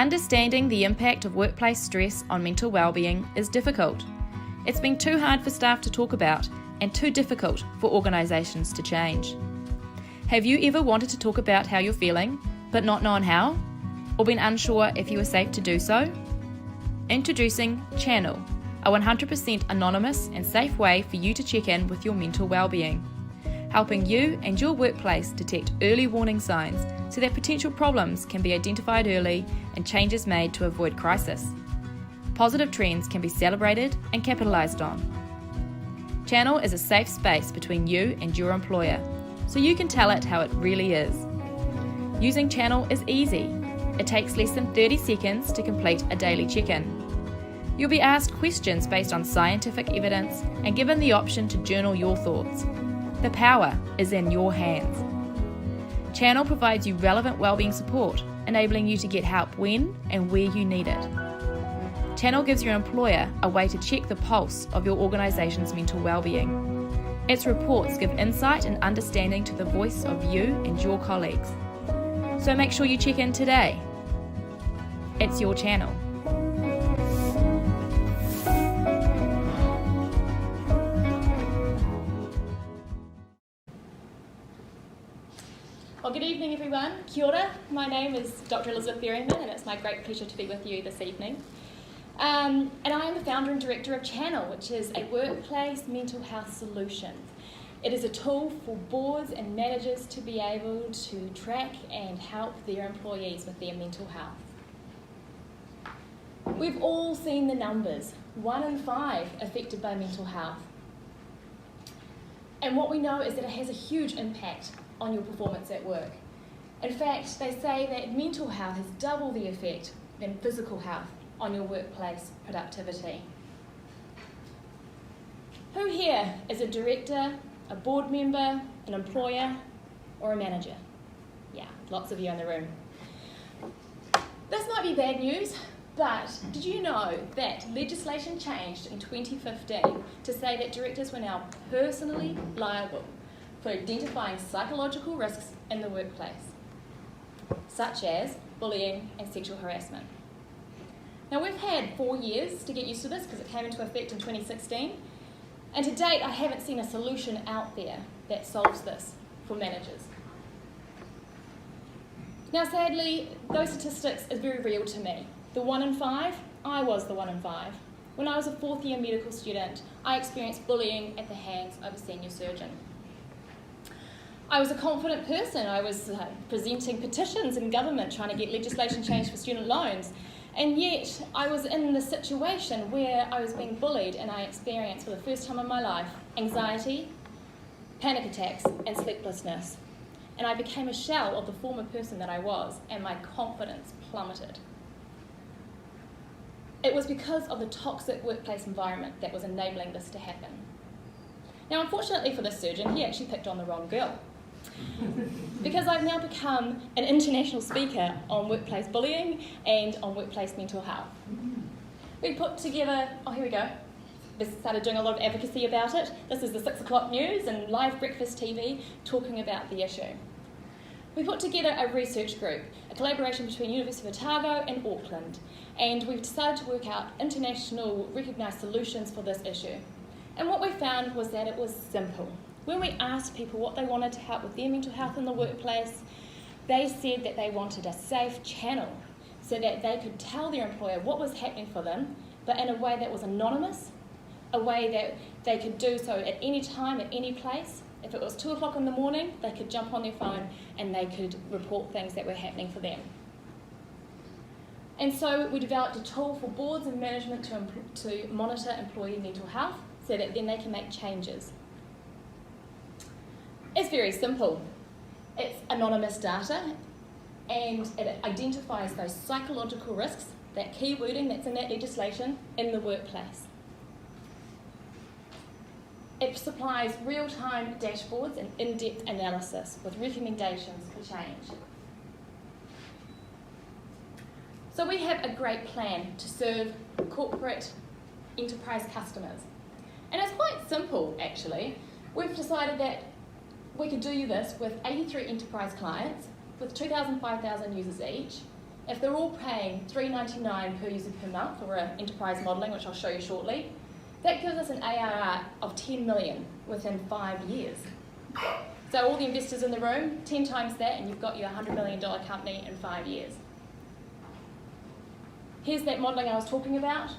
Understanding the impact of workplace stress on mental well-being is difficult. It's been too hard for staff to talk about and too difficult for organisations to change. Have you ever wanted to talk about how you're feeling, but not known how? Or been unsure if you were safe to do so? Introducing chnnl, a 100% anonymous and safe way for you to check in with your mental well-being, helping you and your workplace detect early warning signs so that potential problems can be identified early and changes made to avoid crisis. Positive trends can be celebrated and capitalised on. chnnl is a safe space between you and your employer, so you can tell it how it really is. Using chnnl is easy. It takes less than 30 seconds to complete a daily check-in. You'll be asked questions based on scientific evidence and given the option to journal your thoughts. The power is in your hands. chnnl provides you relevant wellbeing support, enabling you to get help when and where you need it. chnnl gives your employer a way to check the pulse of your organisation's mental wellbeing. Its reports give insight and understanding to the voice of you and your colleagues. So make sure you check in today. It's your channel. Well, good evening everyone. Kia ora. My name is Dr. Elizabeth Berryman and it's my great pleasure to be with you this evening. And I am the founder and director of chnnl, which is a workplace mental health solution. It is a tool for boards and managers to be able to track and help their employees with their mental health. We've all seen the numbers, 1 in 5 affected by mental health. And what we know is that it has a huge impact on your performance at work. In fact, they say that mental health has double the effect than physical health on your workplace productivity. Who here is a director, a board member, an employer, or a manager? Yeah, lots of you in the room. This might be bad news, but did you know that legislation changed in 2015 to say that directors were now personally liable for identifying psychological risks in the workplace, such as bullying and sexual harassment? Now, we've had 4 years to get used to this because it came into effect in 2016, and to date I haven't seen a solution out there that solves this for managers. Now, sadly, those statistics are very real to me. The 1 in 5, I was the 1 in 5. When I was a 4th year medical student, I experienced bullying at the hands of a senior surgeon. I was a confident person. I was presenting petitions in government trying to get legislation changed for student loans. And yet I was in the situation where I was being bullied and I experienced for the first time in my life anxiety, panic attacks and sleeplessness. And I became a shell of the former person that I was and my confidence plummeted. It was because of the toxic workplace environment that was enabling this to happen. Now, unfortunately for this surgeon, he actually picked on the wrong girl. Because I've now become an international speaker on workplace bullying and on workplace mental health. We put together, here we go. We started doing a lot of advocacy about it. This is the 6 o'clock news and live breakfast TV talking about the issue. We put together a research group, a collaboration between University of Otago and Auckland, and we've decided to work out international recognised solutions for this issue. And what we found was that it was simple. When we asked people what they wanted to help with their mental health in the workplace, they said that they wanted a safe channel so that they could tell their employer what was happening for them, but in a way that was anonymous, a way that they could do so at any time, at any place. If it was 2 o'clock in the morning, they could jump on their phone and they could report things that were happening for them. And so we developed a tool for boards and management to monitor employee mental health so that then they can make changes. It's very simple. It's anonymous data and it identifies those psychological risks, that key wording that's in that legislation, in the workplace. It supplies real-time dashboards and in-depth analysis with recommendations for change. So we have a great plan to serve corporate enterprise customers. And it's quite simple, actually. We've decided that we could do this with 83 enterprise clients with 2,000, 5,000 users each if they're all paying $3.99 per user per month for enterprise modelling, which I'll show you shortly, that gives us an ARR of 10 million within 5 years. So all the investors in the room, 10 times that, and you've got your $100 million company in 5 years. Here's that modelling I was talking about.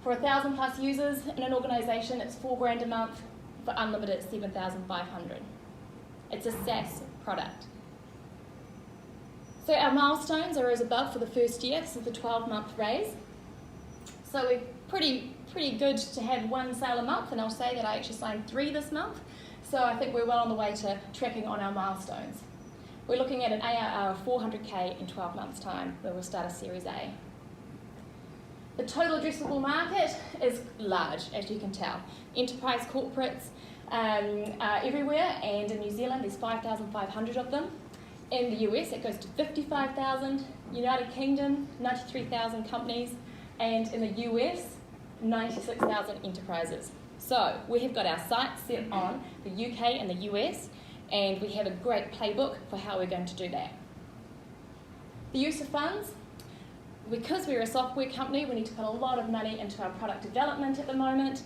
For 1,000 plus users in an organisation, it's $4,000 a month. For unlimited, it's $7,500. It's a SaaS product. So our milestones are as above for the first year. This is the 12-month raise. So we're pretty good to have 1 sale a month, and I'll say that I actually signed 3 this month. So I think we're well on the way to tracking on our milestones. We're looking at an ARR of 400K in 12 months' time, where we'll start a Series A. The total addressable market is large, as you can tell. Enterprise corporates everywhere, and in New Zealand there's 5,500 of them. In the US it goes to 55,000, United Kingdom 93,000 companies, and in the US 96,000 enterprises. So we have got our sights set on the UK and the US, and we have a great playbook for how we're going to do that. The use of funds. Because we're a software company, we need to put a lot of money into our product development at the moment.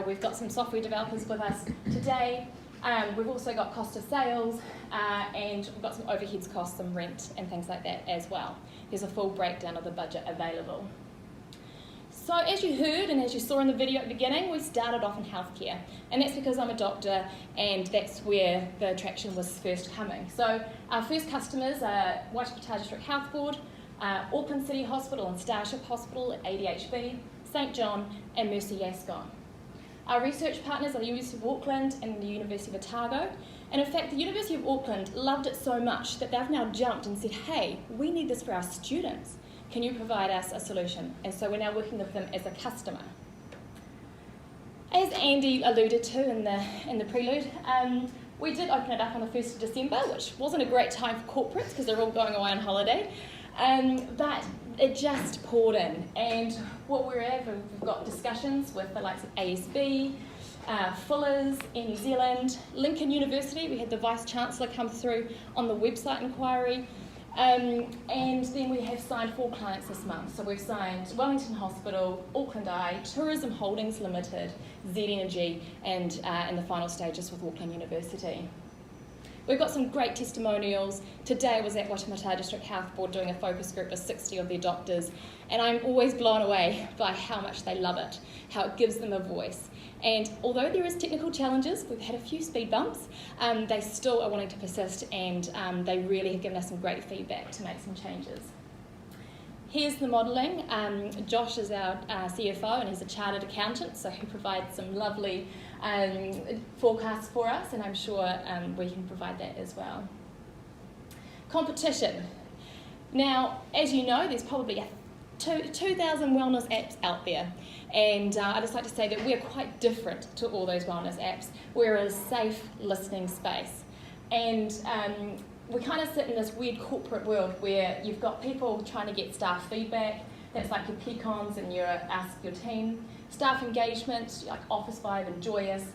We've got some software developers with us today. We've also got cost of sales, and we've got some overheads costs, some rent and things like that as well. There's a full breakdown of the budget available. So as you heard and as you saw in the video at the beginning, we started off in healthcare, and that's because I'm a doctor and that's where the attraction was first coming. So our first customers are Waipata District Health Board, Auckland City Hospital and Starship Hospital at ADHB, St John and Mercy Yasgon. Our research partners are the University of Auckland and the University of Otago, and in fact the University of Auckland loved it so much that they've now jumped and said, hey, we need this for our students. Can you provide us a solution? And so we're now working with them as a customer. As Andy alluded to in the prelude, we did open it up on the 1st of December, which wasn't a great time for corporates because they're all going away on holiday. But it just poured in, and what we've got discussions with the likes of ASB, Fuller's in New Zealand, Lincoln University. We had the Vice Chancellor come through on the website inquiry, and then we have signed 4 clients this month. So we've signed Wellington Hospital, Auckland Eye, Tourism Holdings Limited, Z Energy, and in the final stages with Auckland University. We've got some great testimonials. Today I was at Waipata District Health Board doing a focus group with 60 of their doctors, and I'm always blown away by how much they love it, how it gives them a voice. And although there is technical challenges, we've had a few speed bumps, they still are wanting to persist, and they really have given us some great feedback to make some changes. Here's the modelling. Josh is our CFO, and he's a chartered accountant, so he provides some lovely forecasts for us, and I'm sure we can provide that as well. Competition. Now, as you know, there's probably 2,000 wellness apps out there, and I just like to say that we're quite different to all those wellness apps. We're a safe listening space, and we kind of sit in this weird corporate world where you've got people trying to get staff feedback. That's like your Pecons and your Ask Your Team. Staff engagement, like Office Vibe and Joyous.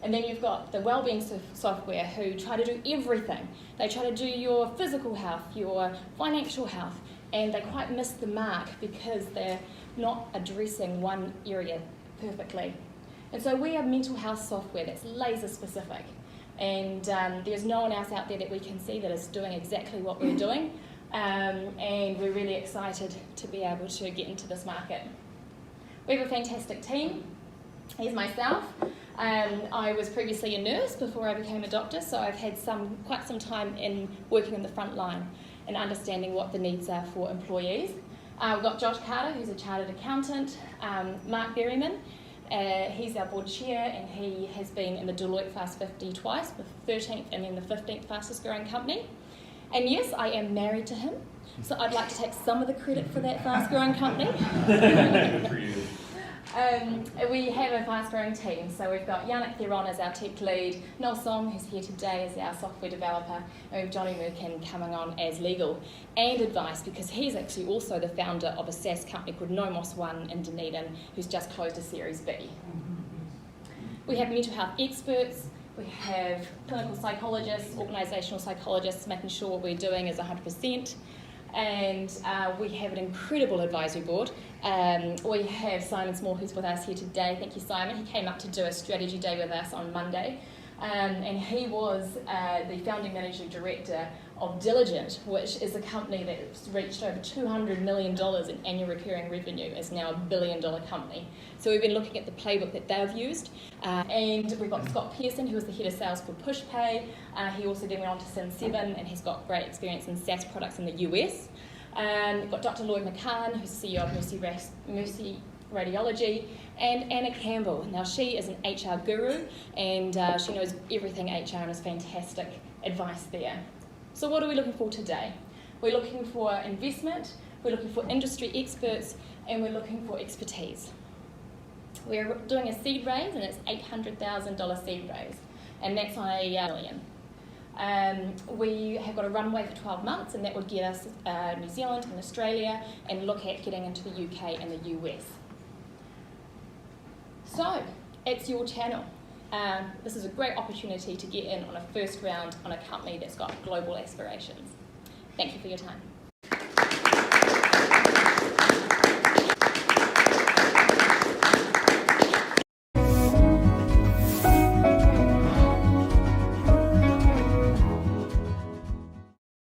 And then you've got the wellbeing software who try to do everything. They try to do your physical health, your financial health, and they quite miss the mark because they're not addressing one area perfectly. And so we have mental health software that's laser specific. And there's no one else out there that we can see that is doing exactly what we're doing, and we're really excited to be able to get into this market. We have a fantastic team. Here's myself. I was previously a nurse before I became a doctor, so I've had quite some time in working in the front line and understanding what the needs are for employees. We've got Josh Carter, who's a chartered accountant, Mark Berryman. He's our board chair, and he has been in the Deloitte Fast 50 twice, the 13th and then the 15th fastest growing company. And yes, I am married to him, so I'd like to take some of the credit for that fast growing company. We have a fast growing team, so we've got Yannick Theron as our tech lead, Noel Song, who's here today, as our software developer, and we have Johnny Merkin coming on as legal and advice, because he's actually also the founder of a SaaS company called Nomos One in Dunedin, who's just closed a Series B. We have mental health experts, we have clinical psychologists, organisational psychologists, making sure what we're doing is 100%. and we have an incredible advisory board. We have Simon Small, who's with us here today. Thank you, Simon. He came up to do a strategy day with us on Monday, and he was the founding managing director of Diligence, which is a company that's reached over $200 million in annual recurring revenue. It's now $1 billion company. So we've been looking at the playbook that they've used, and we've got Scott Pearson, who was the head of sales for PushPay. He also then went on to Sin7, and he's got great experience in SaaS products in the US. We've got Dr. Lloyd McCann, who's the CEO of Mercy Radiology, and Anna Campbell. Now, she is an HR guru, and she knows everything HR and has fantastic advice there. So what are we looking for today? We're looking for investment, we're looking for industry experts, and we're looking for expertise. We're doing a seed raise, and it's $800,000 seed raise, and that's on $1 million. We have got a runway for 12 months, and that would get us New Zealand and Australia, and look at getting into the UK and the US. So, it's your channel. This is a great opportunity to get in on a first round on a company that's got global aspirations. Thank you for your time.